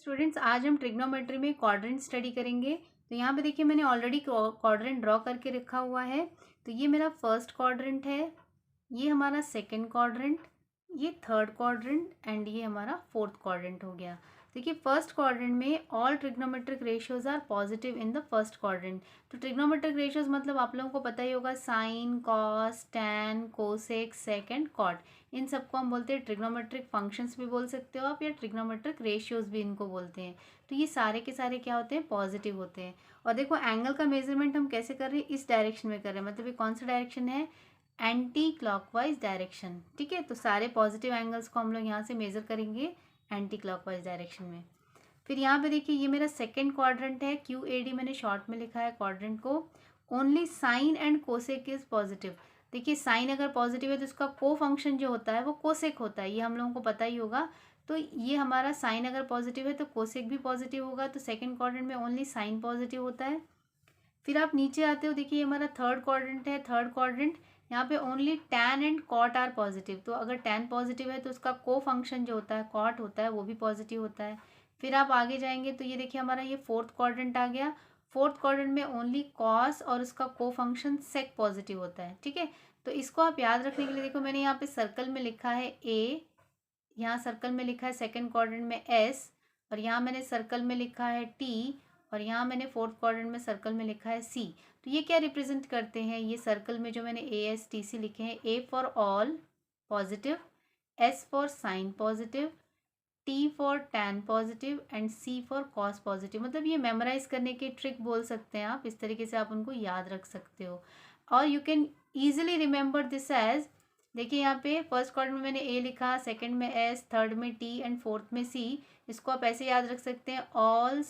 Students, आज हम trigonometry में क्वाड्रेंट स्टडी करेंगे। तो यहाँ पे देखिए मैंने ऑलरेडी क्वाड्रेंट ड्रॉ करके रखा हुआ है। तो ये मेरा फर्स्ट क्वाड्रेंट है, ये हमारा सेकंड क्वाड्रेंट, ये थर्ड क्वाड्रेंट एंड ये हमारा फोर्थ क्वाड्रेंट हो गया। देखिए फर्स्ट क्वाड्रेंट में all trigonometric ratios are positive in the first quadrant. तो ट्रिग्नोमेट्रिक रेशियोज मतलब आप लोगों को पता ही होगा, sine, cos, tan, cosec, sec and cot. इन सबको हम बोलते हैं ट्रिग्नोमेट्रिक फंक्शंस भी बोल सकते हो आप, या ट्रिग्नोमेट्रिक रेशियोज भी इनको बोलते हैं। तो ये सारे के सारे क्या होते हैं, पॉजिटिव होते हैं। और देखो एंगल का मेजरमेंट हम कैसे कर रहे हैं, इस डायरेक्शन में कर रहे हैं। मतलब ये कौन सा डायरेक्शन है, एंटी क्लॉकवाइज डायरेक्शन। ठीक है, तो सारे पॉजिटिव एंगल्स को हम लोग यहाँ से मेजर करेंगे एंटी क्लॉकवाइज डायरेक्शन में। फिर यहाँ पे देखिए ये मेरा सेकेंड क्वाड्रेंट है, QAD मैंने शॉर्ट में लिखा है क्वाड्रेंट को। Only sine and cosec is positive. देखिए साइन अगर पॉजिटिव है तो उसका को फंक्शन जो होता है वो कोसेक होता है, ये हम लोगों को पता ही होगा। तो ये हमारा साइन अगर पॉजिटिव है तो कोसेक भी पॉजिटिव होगा। तो सेकेंड क्वाड्रेंट में ओनली साइन पॉजिटिव होता है। फिर आप नीचे आते हो, देखिए हमारा थर्ड क्वाड्रेंट है। थर्ड क्वाड्रेंट यहाँ पे only tan and cot are positive. तो अगर टैन पॉजिटिव है तो उसका को फंक्शन जो होता है कॉट होता है, वो भी पॉजिटिव होता है। फिर आप आगे जाएंगे तो ये देखिए हमारा ये फोर्थ क्वाड्रेंट आ गया। फोर्थ क्वाड्रेंट में ओनली कॉस और उसका को फंक्शन सेक पॉजिटिव होता है। ठीक है, तो इसको आप याद रखने के लिए देखो मैंने यहाँ पे सर्कल में लिखा है A, यहाँ सर्कल में लिखा है सेकेंड क्वाड्रेंट में S, और यहाँ मैंने सर्कल में लिखा है T, और यहाँ मैंने फोर्थ क्वाड्रेंट में सर्कल में लिखा है C। तो ये क्या रिप्रेजेंट करते हैं, ये सर्कल में जो मैंने ASTC लिखे हैं, A for all positive, S for sine positive, T for tan positive and C for cos positive. मतलब ये मेमोराइज करने की ट्रिक बोल सकते हैं आप, इस तरीके से आप उनको याद रख सकते हो। और you can easily remember this as, देखिए यहाँ पे फर्स्ट क्वाड्रेंट में मैंने A लिखा, सेकंड में S, थर्ड में T एंड फोर्थ में C। इसको आप ऐसे याद रख सकते हैं, all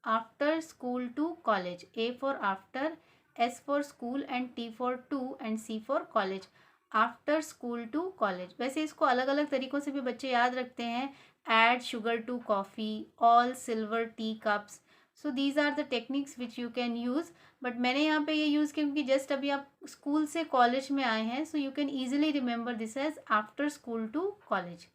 after school to college. A for after, S for school and T for to and C for college. After school to college. वैसे इसको अलग अलग तरीक़ों से भी बच्चे याद रखते हैं, add sugar to coffee, all silver tea cups. So these are the techniques which you can use. But मैंने यहाँ पे ये यूज़ किया क्योंकि जस्ट अभी आप स्कूल से कॉलेज में आए हैं, so you can easily remember this as after school to college.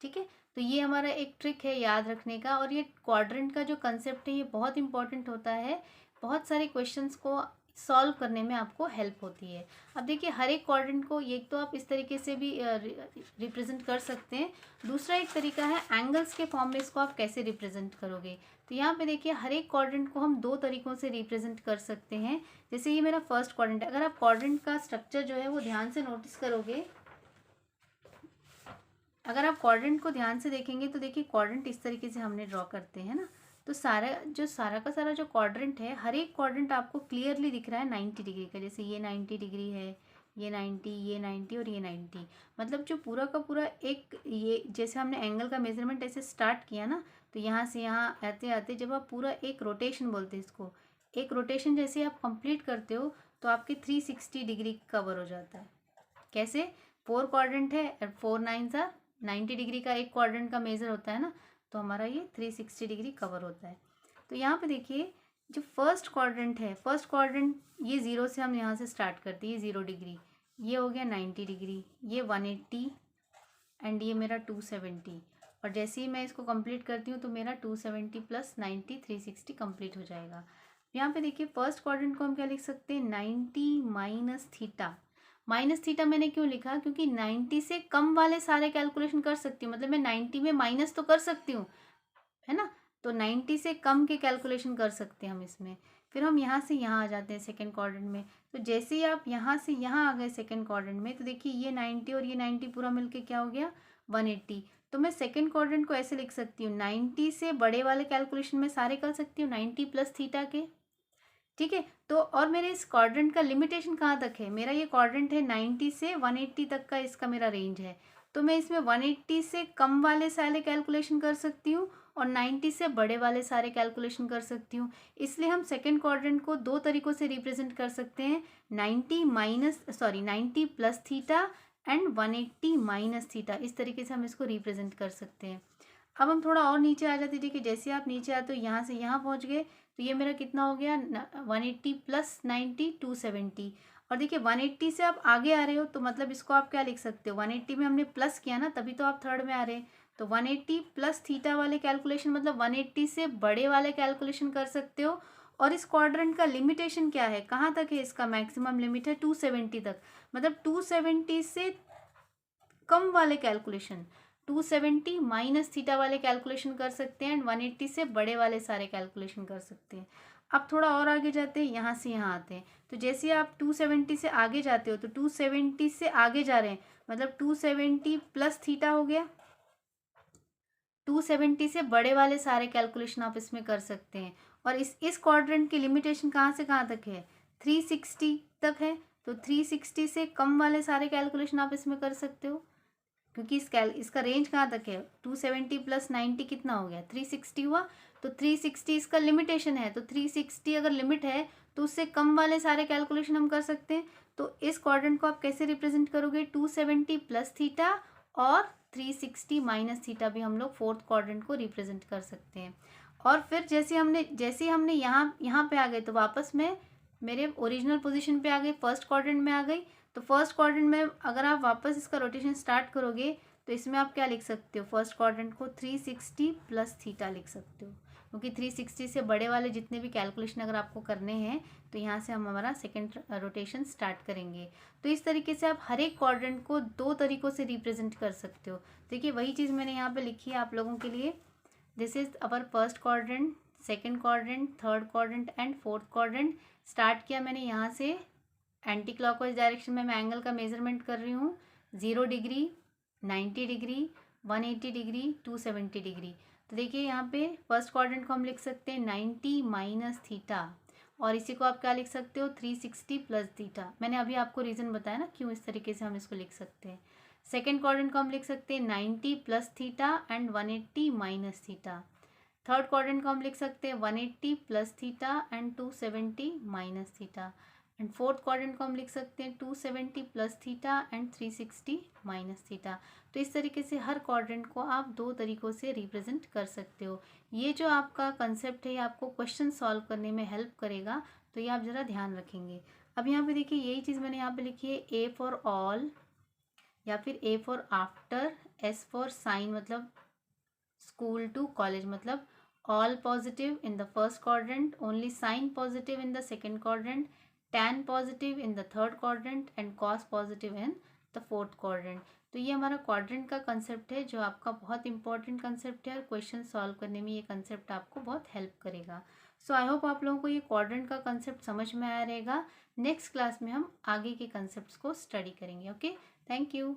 ठीक है, तो ये हमारा एक ट्रिक है याद रखने का। और ये क्वाड्रेंट का जो कंसेप्ट है ये बहुत इंपॉर्टेंट होता है, बहुत सारे क्वेश्चंस को सॉल्व करने में आपको हेल्प होती है। अब देखिए हर एक क्वाड्रेंट को ये तो आप इस तरीके से भी रिप्रेजेंट कर सकते हैं। दूसरा एक तरीका है एंगल्स के फॉर्म में इसको आप कैसे रिप्रेजेंट करोगे। तो यहाँ पे देखिए हर एक क्वाड्रेंट को हम दो तरीक़ों से रिप्रेजेंट कर सकते हैं। जैसे ये मेरा फर्स्ट क्वाड्रेंट है, अगर आप क्वाड्रेंट का स्ट्रक्चर जो है वो ध्यान से नोटिस करोगे, अगर आप क्वाड्रेंट को ध्यान से देखेंगे तो देखिए क्वाड्रेंट इस तरीके से हमने ड्रॉ करते हैं ना। तो सारा का सारा जो क्वाड्रेंट है, हर एक क्वाड्रेंट आपको क्लियरली दिख रहा है 90 डिग्री का। जैसे ये 90 डिग्री है, ये 90, ये 90 और ये 90। मतलब जो पूरा का पूरा एक, ये जैसे हमने एंगल का मेजरमेंट ऐसे स्टार्ट किया ना, तो यहाँ से यहाँ आते आते जब आप पूरा एक रोटेशन बोलते हैं इसको, एक रोटेशन जैसे आप कंप्लीट करते हो तो आपके 360 डिग्री कवर हो जाता है। कैसे, 4 क्वाड्रेंट है और 4 9s आर 90 डिग्री का एक क्वाड्रेंट का मेजर होता है ना, तो हमारा ये 360 डिग्री कवर होता है। तो यहाँ पे देखिए जो फर्स्ट क्वाड्रेंट है, फर्स्ट क्वाड्रेंट ये 0 से हम यहाँ से स्टार्ट करते हैं, ये 0 डिग्री, ये हो गया 90 डिग्री, ये 180 एंड ये मेरा 270। और जैसे ही मैं इसको कंप्लीट करती हूँ तो मेरा 270 प्लस 90 360 कंप्लीट हो जाएगा। यहाँ पे देखिए फर्स्ट क्वाड्रेंट को हम क्या लिख सकते हैं, 90 माइनस थीटा। माइनस थीटा मैंने क्यों लिखा, क्योंकि 90 से कम वाले सारे कैलकुलेशन कर सकती हूँ। मतलब मैं 90 में माइनस तो कर सकती हूँ, है ना, तो 90 से कम के कैलकुलेशन कर सकते हैं हम इसमें। फिर हम यहाँ से यहाँ आ जाते हैं सेकेंड क्वाड्रेंट में। तो जैसे ही आप यहाँ से यहाँ आ गए सेकेंड क्वाड्रेंट में, तो देखिए ये 90 और ये 90 पूरा मिलके क्या हो गया, 180। तो मैं सेकेंड क्वाड्रेंट को ऐसे लिख सकती हूँ, 90 से बड़े वाले कैलकुलेशन में सारे कर सकती हूँ 90 प्लस थीटा के। ठीक है, तो और मेरे इस क्वाड्रेंट का लिमिटेशन कहाँ तक है, मेरा ये क्वाड्रेंट है 90 से 180 तक का इसका मेरा रेंज है। तो मैं इसमें 180 से कम वाले सारे कैलकुलेशन कर सकती हूँ और 90 से बड़े वाले सारे कैलकुलेशन कर सकती हूँ। इसलिए हम सेकेंड क्वाड्रेंट को दो तरीक़ों से रिप्रेजेंट कर सकते हैं, 90 plus theta and 180 minus theta. इस तरीके से हम इसको रिप्रेजेंट कर सकते हैं। अब हम थोड़ा और नीचे आ जाते हैं। देखिए जैसे आप नीचे आते हो यहाँ से यहाँ पहुँच गए, तो ये मेरा कितना हो गया, 180 प्लस 90 270। और देखिए 180 से आप आगे आ रहे हो तो मतलब इसको आप क्या लिख सकते हो, 180 में हमने प्लस किया ना, तभी तो आप थर्ड में आ रहे हैं। तो 180 प्लस थीटा वाले कैलकुलेशन मतलब 180 से बड़े वाले कैलकुलेशन कर सकते हो। और इस क्वाड्रेंट का लिमिटेशन क्या है, कहाँ तक है, इसका मैक्सिमम लिमिट है 270 तक। मतलब 270 से कम वाले कैलकुलेशन 270 माइनस थीटा वाले कैलकुलेशन कर सकते हैं एंड 180 से बड़े वाले सारे कैलकुलेशन कर सकते हैं। अब थोड़ा और आगे जाते हैं, यहाँ से यहाँ आते हैं। तो जैसे आप 270 से आगे जाते हो तो 270 से आगे जा रहे हैं मतलब 270 प्लस थीटा हो गया। 270 से बड़े वाले सारे कैलकुलेशन आप इसमें कर सकते हैं। और इस क्वाड्रेंट की लिमिटेशन कहाँ से कहाँ तक है, 360 तक है। तो 360 से कम वाले सारे कैलकुलेशन आप इसमें कर सकते हो, क्योंकि इसका रेंज कहाँ तक है, 270 प्लस 90 कितना हो गया, 360 हुआ। तो 360 इसका लिमिटेशन है, तो 360 अगर लिमिट है तो उससे कम वाले सारे कैलकुलेशन हम कर सकते हैं। तो इस क्वाड्रेंट को आप कैसे रिप्रेजेंट करोगे, 270 प्लस थीटा और 360 माइनस थीटा भी हम लोग फोर्थ क्वाड्रेंट को रिप्रेजेंट कर सकते हैं। और फिर जैसे हमने यहाँ पे आ गए तो वापस में मेरे ओरिजिनल पोजीशन पे आ गई, फर्स्ट क्वाड्रेंट में आ गई। तो फर्स्ट क्वाड्रेंट में अगर आप वापस इसका रोटेशन स्टार्ट करोगे तो इसमें आप क्या लिख सकते हो, फर्स्ट क्वाड्रेंट को 360 प्लस थीटा लिख सकते हो, क्योंकि 360 से बड़े वाले जितने भी कैलकुलेशन अगर आपको करने हैं तो यहाँ से हम हमारा सेकेंड रोटेशन स्टार्ट करेंगे। तो इस तरीके से आप हर एक क्वाड्रेंट को दो तरीक़ों से रिप्रेजेंट कर सकते हो। देखिए वही चीज़ मैंने यहाँ पर लिखी है आप लोगों के लिए। This is our first quadrant, second quadrant, third quadrant and fourth quadrant. Start किया मैंने यहाँ से, एंटी क्लॉकवाइज डायरेक्शन में मैं एंगल का मेजरमेंट कर रही हूँ, 0 डिग्री, 90 डिग्री, 180 डिग्री, 270 डिग्री। तो देखिए यहाँ पे फर्स्ट क्वाड्रेंट को हम लिख सकते हैं 90 माइनस थीटा, और इसी को आप क्या लिख सकते हो, 360 प्लस थीटा। मैंने अभी आपको रीज़न बताया ना क्यों इस तरीके से हम इसको लिख सकते हैं। सेकेंड क्वाड्रेंट को हम लिख सकते हैं 90 plus theta and 180 minus theta. Third quadrant को हम लिख सकते हैं 180 plus theta and 270 minus theta. And fourth quadrant को हम लिख सकते हैं 270 plus theta and 360 minus theta. तो इस तरीके से हर क्वाड्रेंट को आप दो तरीक़ों से रिप्रेजेंट कर सकते हो। ये जो आपका कंसेप्ट है ये आपको क्वेश्चन सॉल्व करने में हेल्प करेगा, तो ये आप ज़रा ध्यान रखेंगे। अब यहाँ पे देखिए यही चीज़ मैंने यहाँ पे लिखी है, ए फॉर ऑल या फिर A for after, S for sine मतलब स्कूल टू कॉलेज, मतलब all positive in the first quadrant, only sign positive in the second quadrant, tan positive in the third quadrant and cos positive in the fourth quadrant। तो ये हमारा quadrant का concept है जो आपका बहुत important concept है और क्वेश्चन सॉल्व करने में ये कंसेप्ट आपको बहुत हेल्प करेगा। सो आई होप आप लोगों को ये क्वाड्रेंट का कंसेप्ट समझ में आया रहेगा। नेक्स्ट क्लास में हम आगे के कंसेप्ट्स को स्टडी करेंगे। Okay, thank you.